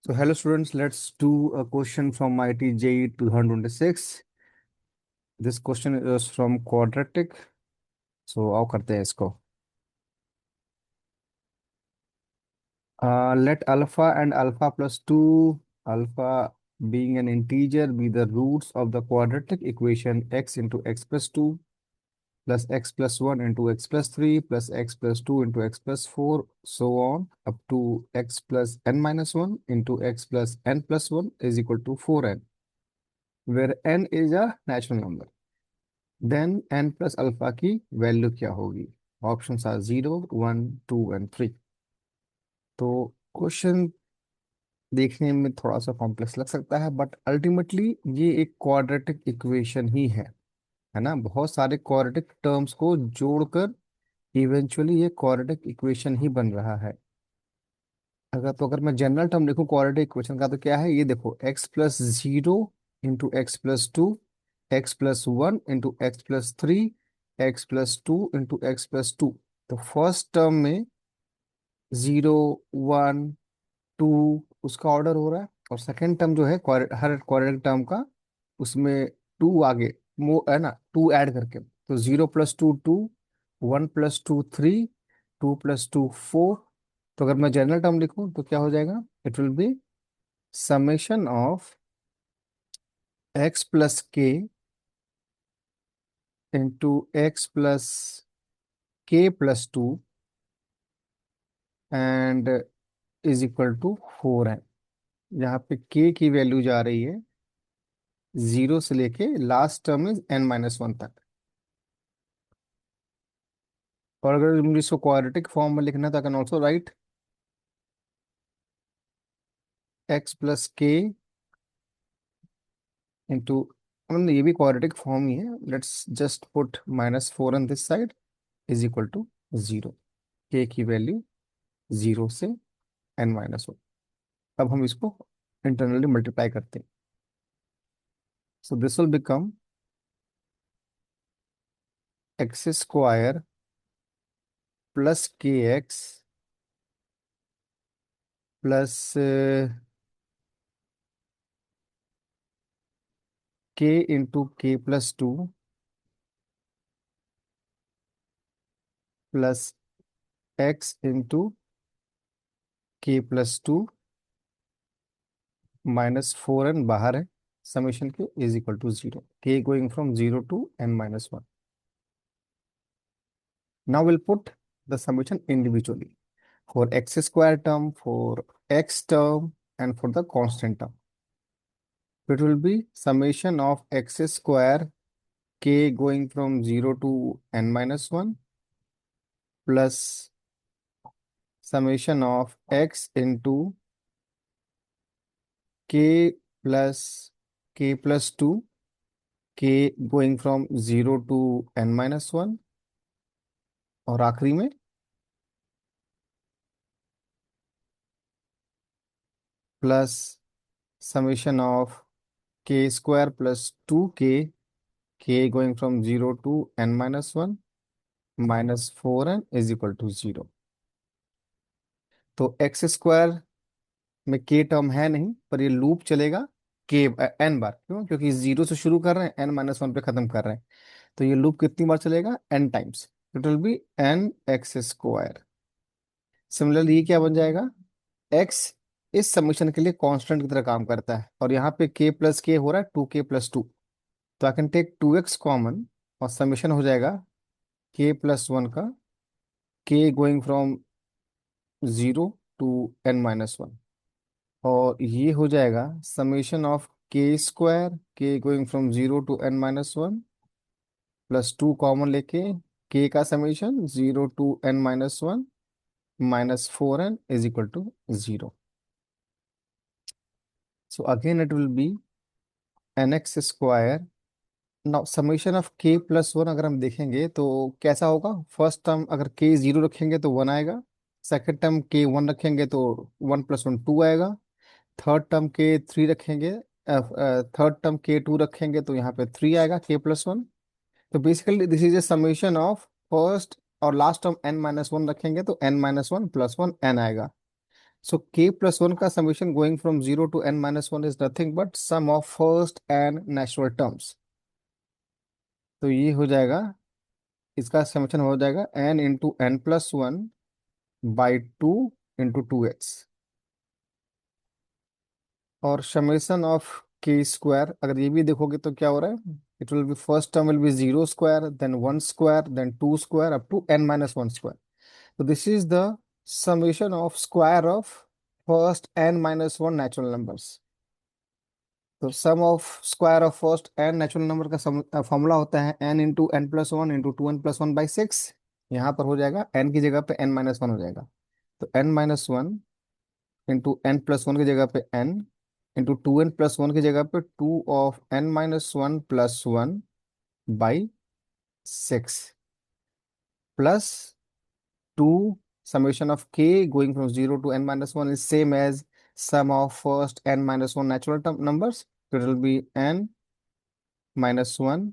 So hello students, let's do a question from IIT JEE 2026. This question is from quadratic. So आओ करते हैं इसको. Let alpha and alpha plus 2, alpha being an integer, be the roots of the quadratic equation x into x plus 2 plus x plus 1 into x plus 3 plus x plus 2 into x plus 4, so on up to x plus n minus 1 into x plus n plus 1 is equal to 4n, where n is a natural number. Then n plus alpha की value क्या होगी? Options are 0, 1, 2 and 3. तो question देखने में थोड़ा सा complex लग सकता है, बट अल्टीमेटली ये एक क्वाड्रेटिक इक्वेशन ही है ना. बहुत सारे क्वाड्रेटिक टर्म्स को जोड़कर इवेंचुअली ये क्वाड्रेटिक इक्वेशन ही बन रहा है. अगर मैं जनरल टर्म लिखूं क्वाड्रेटिक इक्वेशन का, तो क्या है ये देखो, x plus 0 into x plus 2, x plus 1 into x plus 3, x plus 2 into x plus 2. तो फर्स्ट टर्म में 0, 1, 2 उसका ऑर्डर हो रहा है, और सेकेंड टर्म जो है हर क्वाड्रेटिक टर्म का, उसमें 2 आगे है ना, 2 ऐड करके. तो 0 + 2 2, 1 + 2 3, 2 + 2 4. तो अगर मैं जनरल टर्म लिखूं तो क्या हो जाएगा? It will be summation of x plus k into x plus k plus 2 and is equal to 4n. यहाँ पे के की वैल्यू जा रही है 0 से लेके लास्ट टर्म इज n-1 तक. और अगर मुझे इसको क्वाड्रेटिक फॉर्म में लिखना है तो I can also write x plus k into, मतलब ये भी क्वाड्रेटिक फॉर्म ही है. Let's just put -4 on this side is equal to 0. K की वैल्यू 0 से n-1. अब हम इसको इंटरनली मल्टीप्लाई करते हैं. So this will become x square plus के एक्स प्लस के इंटू के प्लस 2 प्लस एक्स इंटू के प्लस 2 -4n बाहर है समेशन के, is equal to 0. K going from 0 to n-1. Now will put the summation individually for x square term, for x term and for the constant term. It will be summation of x square k going from 0 to n-1 plus summation of x into k plus k plus 2, k going from 0 to n-1, और आखिरी में plus summation of k square plus 2k, k going from 0 to n-1 -4n is equal to 0. तो x square में के term है नहीं, पर ये लूप चलेगा के एन बार. क्यों? क्योंकि 0 से शुरू कर रहे हैं, n-1 पे खत्म कर रहे हैं. तो ये लूप कितनी बार चलेगा? n times. It will be n x square. Similarly ये क्या बन जाएगा? x इस समीकरण के लिए कांस्टेंट की तरह काम करता है, और यहाँ पे k प्लस के हो रहा है 2k+2. तो I can take 2x common, और समीशन हो जाएगा k+1 का, k going from 0 to n-1. और ये हो जाएगा summation of k square, k going from 0 to n-1 plus 2 common लेके, के का summation 0 to n-1 -4n is equal to 0. So again it will be n x square. Now summation of k+1 अगर हम देखेंगे तो कैसा होगा? First term अगर k 0 रखेंगे तो 1 आएगा. सेकेंड टर्म k 1 रखेंगे तो 1 + 1 2 आएगा. थर्ड टर्म के 3 रखेंगे, थर्ड टर्म के 2 रखेंगे तो यहाँ पे 3 आएगा k+1. तो basically this is a summation of first और लास्ट टर्म n-1 रखेंगे तो n-1 + 1 n आएगा. So k plus 1 का summation going from 0 to n minus 1 is nothing but sum of first n natural terms. तो ये हो जाएगा, इसका समेशन हो जाएगा n into n plus one by two into two x, और समेशन ऑफ के स्क्वायर अगर ये भी देखोगे तो क्या हो रहा है, it will be first term will be zero square then one square then two square up to n minus one square. So this is the summation of square of first n minus one natural numbers. तो sum of square of first n natural number का formula होता है n into n plus one into two n plus one by six. यहाँ पर हो जाएगा n की जगह पे n माइनस वन हो जाएगा. तो n minus one into n plus one की जगह पे n into two n plus one की जगह पे two of n minus one plus one by six plus 2 summation of k going from 0 to n minus 1 is same as sum of first n minus 1 natural term numbers. So it will be n minus 1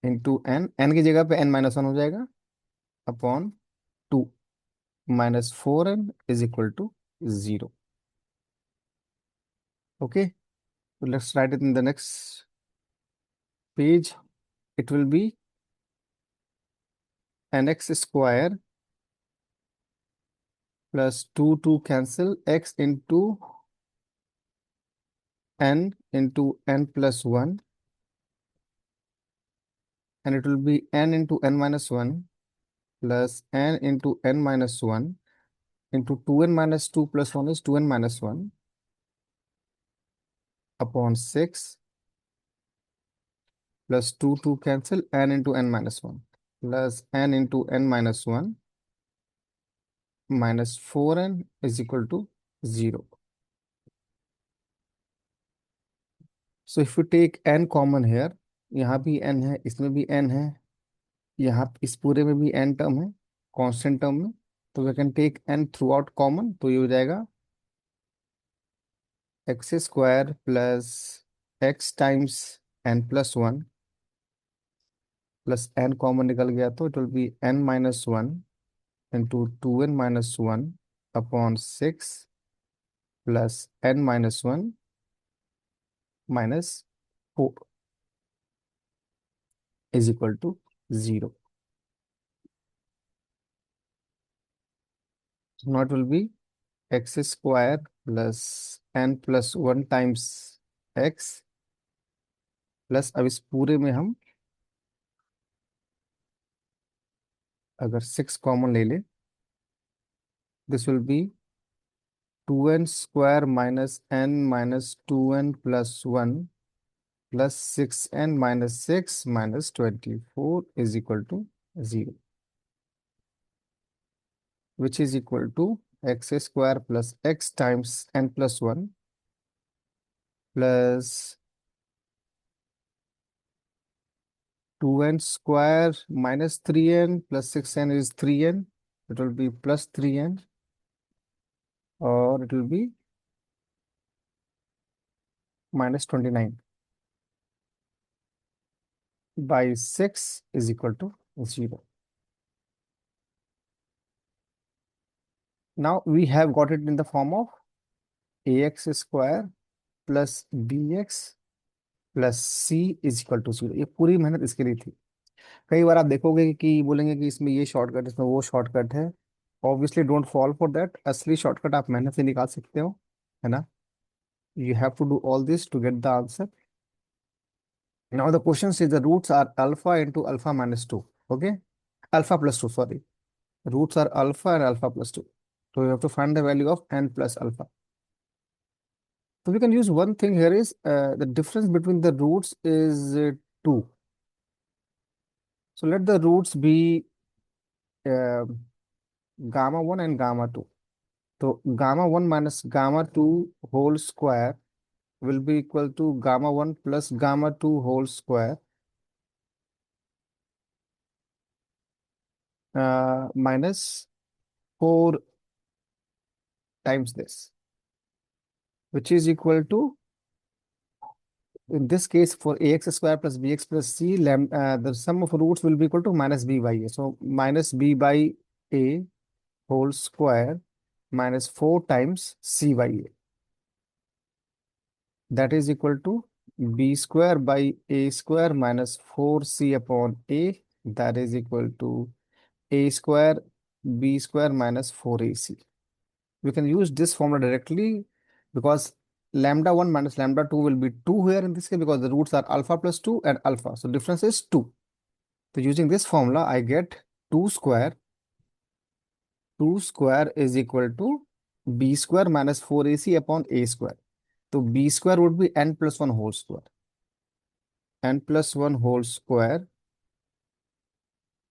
into n की जगह पे n minus 1 हो जाएगा upon 2 minus 4n is equal to 0. Okay, so let's write it in the next page. It will be nx square plus 2 cancel x into n plus 1, and it will be n into n minus 1 plus n into n minus 1 into 2n minus 2 plus 1 is 2n minus 1 upon 6 plus 2 cancel n into n minus 1 plus n into n minus 1 minus 4n is equal to 0. So if you take n common here, यहाँ भी n है, इसमें भी n है, यहाँ इस पूरे में भी n टर्म है कांस्टेंट टर्म में, तो we can take n throughout common. तो ये हो जाएगा x square plus x times n plus one plus n common निकल गया तो it will be n minus one into two n minus one upon six plus n minus one minus four is equal to zero. Now it will be x square plus n plus one times x plus, अब इस पूरे में हम अगर six common ले ले, this will be two n square minus n minus two n plus one plus six n minus six minus 24 is equal to zero, which is equal to x square plus x times n plus 1 plus 2n square minus 3n plus 6n is 3n. It will be plus 3n, or it will be minus 29 by 6 is equal to 0. Now we have got it in the form of ax square plus bx plus c is equal to zero. ये पूरी मेहनत इसके लिए थी. कई बार आप देखोगे कि बोलेंगे कि इसमें ये शॉर्टकट, इसमें वो शॉर्टकट है. Obviously don't fall for that. असली शॉर्टकट आप मेहनत से निकाल सकते हो, है ना. You have to do all this to get the answer. Now the question is the roots are alpha into alpha minus two. Okay, alpha plus two, sorry. Roots are alpha and alpha plus two. So you have to find the value of n plus alpha. So we can use one thing here is the difference between the roots is 2. So let the roots be uh, gamma 1 and gamma 2. So gamma 1 minus gamma 2 whole square will be equal to gamma 1 plus gamma 2 whole square minus 4 times this, which is equal to, in this case, for ax square plus bx plus c, the sum of roots will be equal to minus b by a. So minus b by a whole square minus 4 times c by a. That is equal to b square by a square minus 4c upon a. That is equal to a square b square minus 4ac. We can use this formula directly because lambda 1 minus lambda 2 will be 2 here in this case because the roots are alpha plus 2 and alpha. So difference is 2. So using this formula, I get 2 square. 2 square is equal to b square minus 4ac upon a square. So b square would be n plus 1 whole square. N plus 1 whole square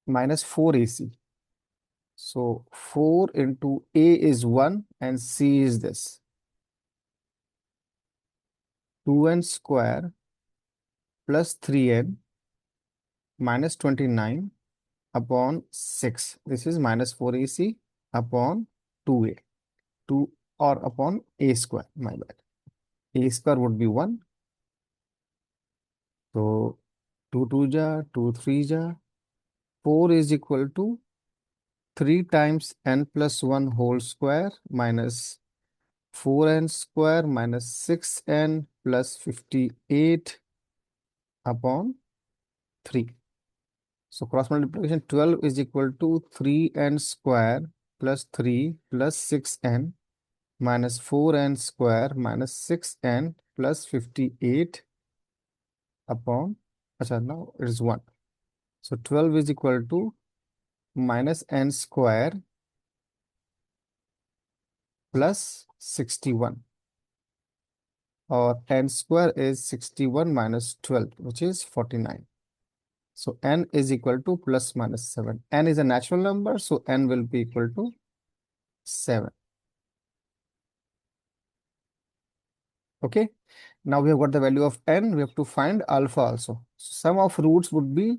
minus 4ac. So 4 into a is 1 and c is this. 2n square plus 3n minus 29 upon 6. This is minus 4ac upon 2a. 2 or upon a square, my bad. A square would be 1. So 2 2 ja, 2 3 ja. 4 is equal to 3 times n plus 1 whole square minus 4n square minus 6n plus 58 upon 3. So cross multiplication 12 is equal to 3n square plus 3 plus 6n minus 4n square minus 6n plus 58 upon, now it is 1. So 12 is equal to minus n square plus 61, or n square is 61 minus 12, which is 49. So n is equal to plus minus 7. N is a natural number, so n will be equal to 7. Okay. Now we have got the value of n. We have to find alpha also. So sum of roots would be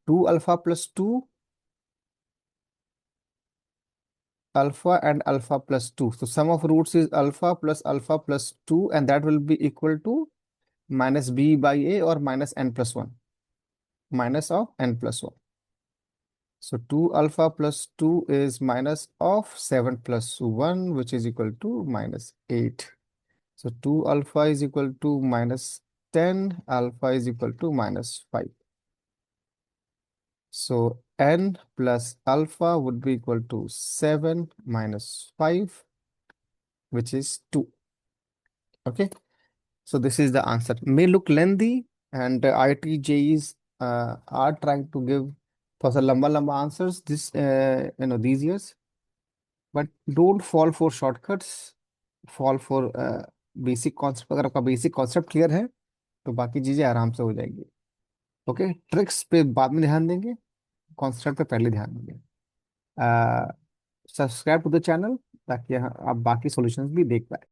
2 alpha plus 2 alpha and alpha plus 2. So sum of roots is alpha plus 2, and that will be equal to minus b by a or minus n plus 1. Minus of n plus 1. So 2 alpha plus 2 is minus of 7 plus 1, which is equal to minus 8. So 2 alpha is equal to minus 10, alpha is equal to minus 5. So n plus alpha would be equal to 7 minus 5, which is 2. Okay. So this is the answer. May look lengthy, and IIT JEEs are trying to give for the lamba answers these years. But don't fall for shortcuts. Fall for basic concept. अगर आपका basic concept clear है तो बाकी चीजें आराम से हो जाएंगी. ओके. ट्रिक्स पे बाद में ध्यान देंगे, कॉन्सेप्ट पे पहले ध्यान देंगे. सब्सक्राइब टू द चैनल ताकि आप बाकी सॉल्यूशंस भी देख पाए.